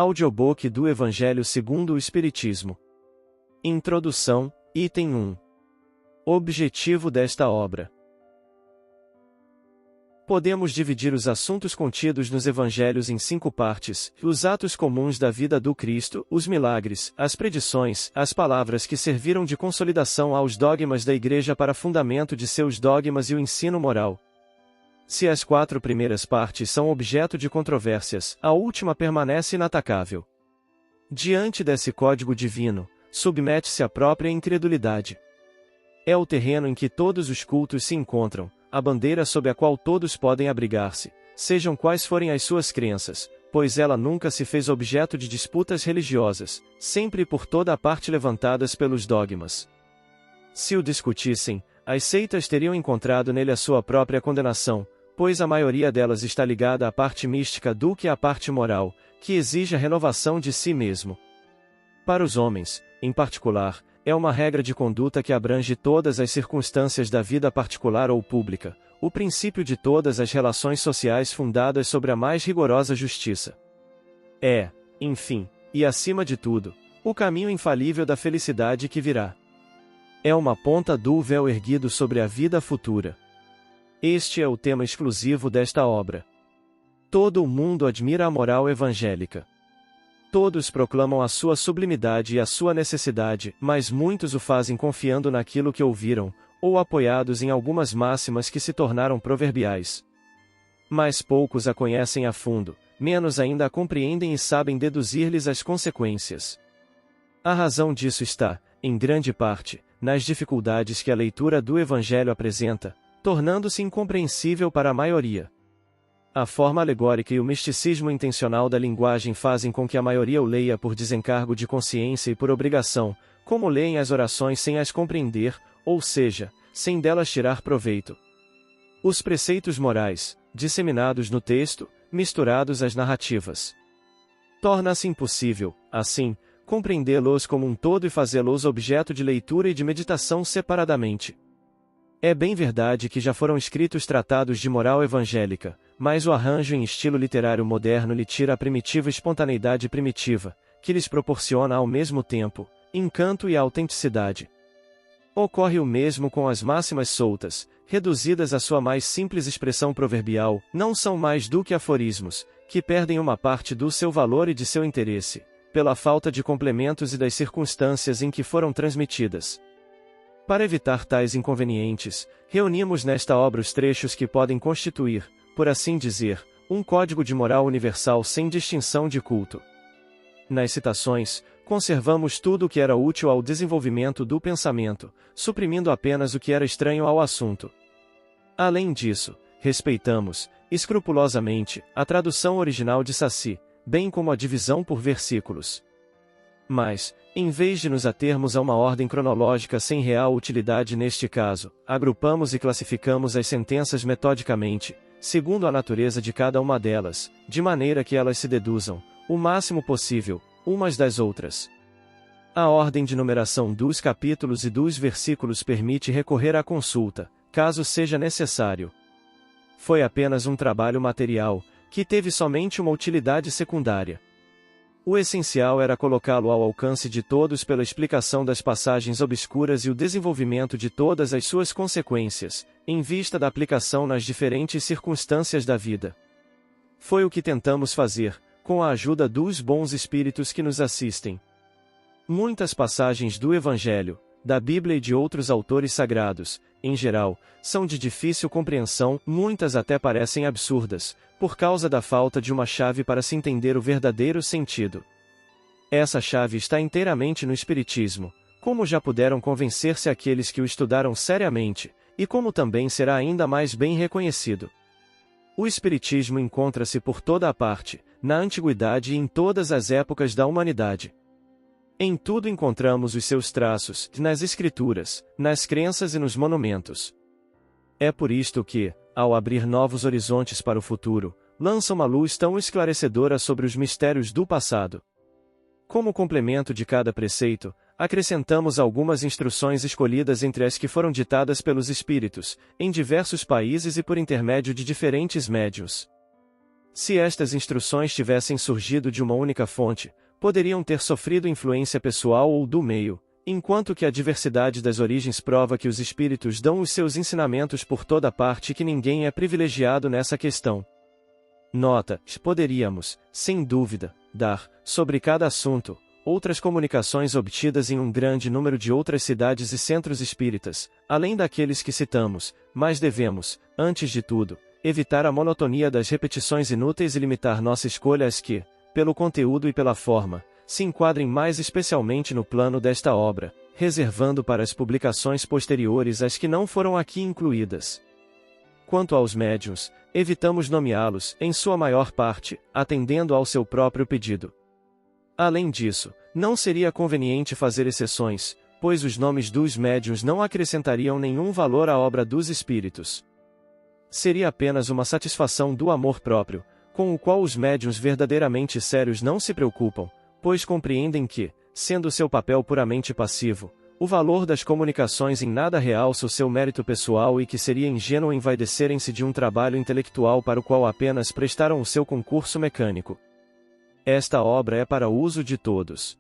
Audiobook do Evangelho segundo o Espiritismo. Introdução, item 1. Objetivo desta obra. Podemos dividir os assuntos contidos nos Evangelhos em 5 partes: os atos comuns da vida do Cristo, os milagres, as predições, as palavras que serviram de consolidação aos dogmas da Igreja para fundamento de seus dogmas e o ensino moral. Se as 4 primeiras partes são objeto de controvérsias, a última permanece inatacável. Diante desse código divino, submete-se a própria incredulidade. É o terreno em que todos os cultos se encontram, a bandeira sob a qual todos podem abrigar-se, sejam quais forem as suas crenças, pois ela nunca se fez objeto de disputas religiosas, sempre e por toda a parte levantadas pelos dogmas. Se o discutissem, as seitas teriam encontrado nele a sua própria condenação, pois a maioria delas está ligada à parte mística do que à parte moral, que exige a renovação de si mesmo. Para os homens, em particular, é uma regra de conduta que abrange todas as circunstâncias da vida particular ou pública, o princípio de todas as relações sociais fundadas sobre a mais rigorosa justiça. É, enfim, e acima de tudo, o caminho infalível da felicidade que virá. É uma ponta do véu erguido sobre a vida futura. Este é o tema exclusivo desta obra. Todo o mundo admira a moral evangélica. Todos proclamam a sua sublimidade e a sua necessidade, mas muitos o fazem confiando naquilo que ouviram, ou apoiados em algumas máximas que se tornaram proverbiais. Mas poucos a conhecem a fundo, menos ainda a compreendem e sabem deduzir-lhes as consequências. A razão disso está, em grande parte, nas dificuldades que a leitura do Evangelho apresenta, tornando-se incompreensível para a maioria. A forma alegórica e o misticismo intencional da linguagem fazem com que a maioria o leia por desencargo de consciência e por obrigação, como leem as orações sem as compreender, ou seja, sem delas tirar proveito. Os preceitos morais, disseminados no texto, misturados às narrativas. Torna-se impossível, assim, compreendê-los como um todo e fazê-los objeto de leitura e de meditação separadamente. É bem verdade que já foram escritos tratados de moral evangélica, mas o arranjo em estilo literário moderno lhe tira a primitiva espontaneidade primitiva, que lhes proporciona ao mesmo tempo encanto e autenticidade. Ocorre o mesmo com as máximas soltas, reduzidas à sua mais simples expressão proverbial, não são mais do que aforismos, que perdem uma parte do seu valor e de seu interesse, pela falta de complementos e das circunstâncias em que foram transmitidas. Para evitar tais inconvenientes, reunimos nesta obra os trechos que podem constituir, por assim dizer, um código de moral universal sem distinção de culto. Nas citações, conservamos tudo o que era útil ao desenvolvimento do pensamento, suprimindo apenas o que era estranho ao assunto. Além disso, respeitamos, escrupulosamente, a tradução original de Saci, bem como a divisão por versículos. Mas, em vez de nos atermos a uma ordem cronológica sem real utilidade neste caso, agrupamos e classificamos as sentenças metodicamente, segundo a natureza de cada uma delas, de maneira que elas se deduzam, o máximo possível, umas das outras. A ordem de numeração dos capítulos e dos versículos permite recorrer à consulta, caso seja necessário. Foi apenas um trabalho material, que teve somente uma utilidade secundária. O essencial era colocá-lo ao alcance de todos pela explicação das passagens obscuras e o desenvolvimento de todas as suas consequências, em vista da aplicação nas diferentes circunstâncias da vida. Foi o que tentamos fazer, com a ajuda dos bons espíritos que nos assistem. Muitas passagens do Evangelho, da Bíblia e de outros autores sagrados, em geral, são de difícil compreensão, muitas até parecem absurdas, por causa da falta de uma chave para se entender o verdadeiro sentido. Essa chave está inteiramente no Espiritismo, como já puderam convencer-se aqueles que o estudaram seriamente, e como também será ainda mais bem reconhecido. O Espiritismo encontra-se por toda a parte, na antiguidade e em todas as épocas da humanidade. Em tudo encontramos os seus traços, nas escrituras, nas crenças e nos monumentos. É por isto que, ao abrir novos horizontes para o futuro, lança uma luz tão esclarecedora sobre os mistérios do passado. Como complemento de cada preceito, acrescentamos algumas instruções escolhidas entre as que foram ditadas pelos espíritos, em diversos países e por intermédio de diferentes médiuns. Se estas instruções tivessem surgido de uma única fonte, poderiam ter sofrido influência pessoal ou do meio, enquanto que a diversidade das origens prova que os espíritos dão os seus ensinamentos por toda parte e que ninguém é privilegiado nessa questão. Nota: poderíamos, sem dúvida, dar, sobre cada assunto, outras comunicações obtidas em um grande número de outras cidades e centros espíritas, além daqueles que citamos, mas devemos, antes de tudo, evitar a monotonia das repetições inúteis e limitar nossa escolha às que, pelo conteúdo e pela forma, se enquadrem mais especialmente no plano desta obra, reservando para as publicações posteriores as que não foram aqui incluídas. Quanto aos médiuns, evitamos nomeá-los, em sua maior parte, atendendo ao seu próprio pedido. Além disso, não seria conveniente fazer exceções, pois os nomes dos médiuns não acrescentariam nenhum valor à obra dos espíritos. Seria apenas uma satisfação do amor próprio, com o qual os médiuns verdadeiramente sérios não se preocupam, pois compreendem que, sendo seu papel puramente passivo, o valor das comunicações em nada realça o seu mérito pessoal e que seria ingênuo envaidecerem-se de um trabalho intelectual para o qual apenas prestaram o seu concurso mecânico. Esta obra é para o uso de todos.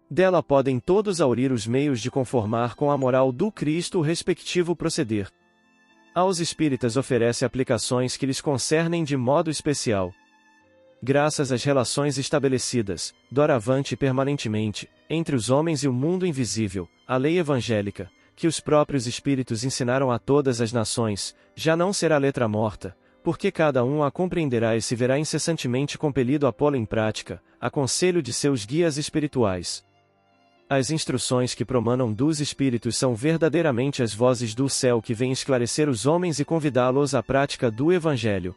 Dela podem todos aurir os meios de conformar com a moral do Cristo o respectivo proceder. Aos espíritas oferece aplicações que lhes concernem de modo especial. Graças às relações estabelecidas, doravante e permanentemente, entre os homens e o mundo invisível, a lei evangélica, que os próprios espíritos ensinaram a todas as nações, já não será letra morta, porque cada um a compreenderá e se verá incessantemente compelido a pô-la em prática, a conselho de seus guias espirituais. As instruções que promanam dos espíritos são verdadeiramente as vozes do céu que vêm esclarecer os homens e convidá-los à prática do Evangelho.